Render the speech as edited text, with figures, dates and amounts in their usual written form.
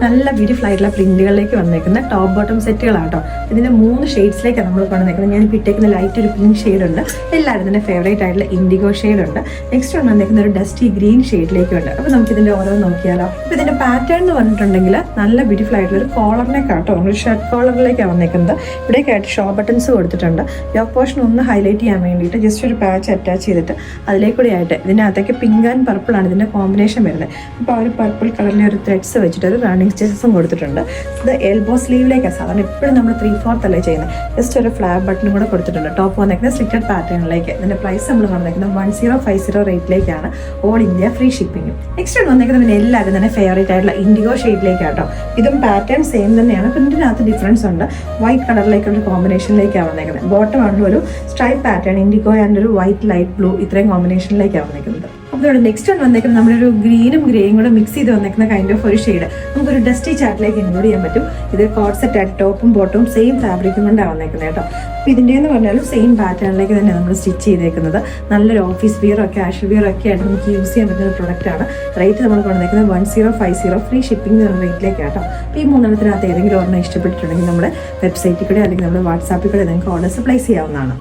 നല്ല ബ്യൂട്ടിഫുൾ ആയിട്ടുള്ള പ്രിന്റുകളിലേക്ക് വന്നേക്കുന്ന ടോപ്പ് ബോട്ടം സെറ്റുകളാട്ടോ. ഇതിന്റെ 3 ഷെയ്ഡ്സിലേക്കാണ് നമ്മൾ കൊണ്ടുവന്നേക്കുന്നത്. ഞാൻ ഇട്ടേക്കുന്ന ലൈറ്റ് ഒരു പിങ്ക് ഷെയ്ഡ് ഉണ്ട്, എല്ലാവരും തന്നെ ഫേവറേറ്റ് ആയിട്ടുള്ള ഇൻഡിഗോ ഷെയ്ഡ് ഉണ്ട്. നെക്സ്റ്റ് വന്നേക്കുന്ന ഒരു ഡസ്റ്റി ഗ്രീൻ ഷെയ്ഡിലേക്കുണ്ട്. അപ്പോൾ നമുക്ക് ഇതിന്റെ ഓരോ നോക്കിയാലോ. അപ്പോൾ ഇതിന്റെ പാറ്റേൺ എന്ന് പറഞ്ഞിട്ടുണ്ടെങ്കിൽ നല്ല ബ്യൂട്ടിഫുൾ ആയിട്ടുള്ള ഒരു കോളറിലേക്കാട്ടോ, നമ്മൾ ഷർട്ട് കോളറിലേക്കാണ് വന്നേക്കുന്നത്. ഇവിടേക്കായിട്ട് ഷോ ബട്ടൺസ് കൊടുത്തിട്ടുണ്ട്. യോക്ക് പോർഷൻ ഒന്ന് ഹൈലൈറ്റ് ചെയ്യാൻ വേണ്ടിയിട്ട് ജസ്റ്റ് ഒരു പാച്ച് അറ്റാച്ച് ചെയ്തിട്ട് അതിലേക്കൂടെ ആയിട്ട് ഇതിൻ്റെ അകത്തേക്ക് പിങ്ക് ആൻഡ് പർപ്പിൾ ആണ് ഇതിൻ്റെ കോമ്പിനേഷൻ വരുന്നത്. അപ്പോൾ ആ ഒരു പർപ്പിൾ കളറിലെ ഒരു ത്രെഡ്സ് വെച്ചിട്ട് ഒരു റണ്ണിങ് സ്റ്റിച്ചസും കൊടുത്തിട്ടുണ്ട്. ഇത് എൽബോ സ്ലീവിലേക്കാണ് സാധാരണ എപ്പോഴും നമ്മൾ 3/4 അല്ലേ ചെയ്യുന്നത്. ജസ്റ്റ് ഒരു ഫ്ലാപ്പ് ബട്ടണും കൂടെ കൊടുത്തിട്ടുണ്ട്. ടോപ്പ് വന്നേക്കുന്നത് സ്ലിറ്റഡ് പാറ്റേണിലേക്ക്. ഇതിൻ്റെ പ്രൈസ് നമ്മൾ വന്നേക്കുന്നത് 1050 റേറ്റിലേക്കാണ്. All India free shipping. Next വന്നേക്കുന്നത് പിന്നെ എല്ലാവരും തന്നെ ഫേവറേറ്റ് ആയിട്ടുള്ള ഇൻഡിഗോ ഷെയ്ഡിലേക്കാട്ടോ. ഇതും പാറ്റേൺ സെയിം തന്നെയാണ്, പ്രിന്റിനകത്ത് ഡിഫറൻസ് ഉണ്ട്. വൈറ്റ് കളറിലേക്കുള്ള കോമ്പിനേഷനിലേക്കാണ് വന്നേക്കുന്നത്. ബോട്ടം ആണെങ്കിൽ ഒരു സ്ട്രൈപ്പ് പാറ്റേൺ ഇൻഡിഗോ ആൻഡ് ഒരു വൈറ്റ് ലൈറ്റ് ബ്ലൂ ഇത്രയും കോമ്പിനേഷനിലേക്കാണ് വന്നേക്കുന്നത്. അപ്പോൾ നെക്സ്റ്റ് വൺ വന്നേക്കുന്നത് നമ്മളൊരു ഗ്രീനും ഗ്രേയും കൂടെ മിക്സ് ചെയ്ത് വന്നേക്കുന്ന കൈൻഡ് ഓഫ് ഒരു ഷെയ്ഡ് നമുക്കൊരു ഡസ്റ്റി ചാർട്ടിലേക്ക് ഇൻക്ലൂഡ് ചെയ്യാൻ പറ്റും. ഇത് കോട്ട് സെറ്റ് ആയിട്ട് ടോപ്പും ബോട്ടവും സെയിം ഫാബ്രിക്കും കൊണ്ടാണ് വന്നേക്കുന്നത് കേട്ടോ. അപ്പോൾ ഇതിൻ്റെ എന്ന് പറഞ്ഞാലും സെയിം പാറ്റേണിലേക്ക് തന്നെ നമ്മൾ സ്റ്റിച്ച് ചെയ്തേക്കുന്നത്. നല്ലൊരു ഓഫീസ് വിയറോ കാഷ്വൽ വിയറോ ഒക്കെ ആയിട്ട് നമുക്ക് യൂസ് ചെയ്യാൻ പറ്റുന്ന ഒരു പ്രൊഡക്റ്റാണ്. റേറ്റ് നമ്മൾ കൊണ്ടുവന്നേക്കുന്നത് 1050 ഫ്രീ ഷിപ്പിംഗ് റേറ്റിലേക്കാട്ടോ. അപ്പോൾ ഈ 3 ഏതെങ്കിലും ഒരെണ്ണം ഇഷ്ടപ്പെട്ടിട്ടുണ്ടെങ്കിൽ നമ്മുടെ വെബ്സൈറ്റിൽ കൂടെ അല്ലെങ്കിൽ നമ്മുടെ വാട്സാപ്പിൽ കൂടെ നിങ്ങൾക്ക് ഓർഡേഴ്സ് പ്ലേസ് ചെയ്യാവുന്നതാണ്.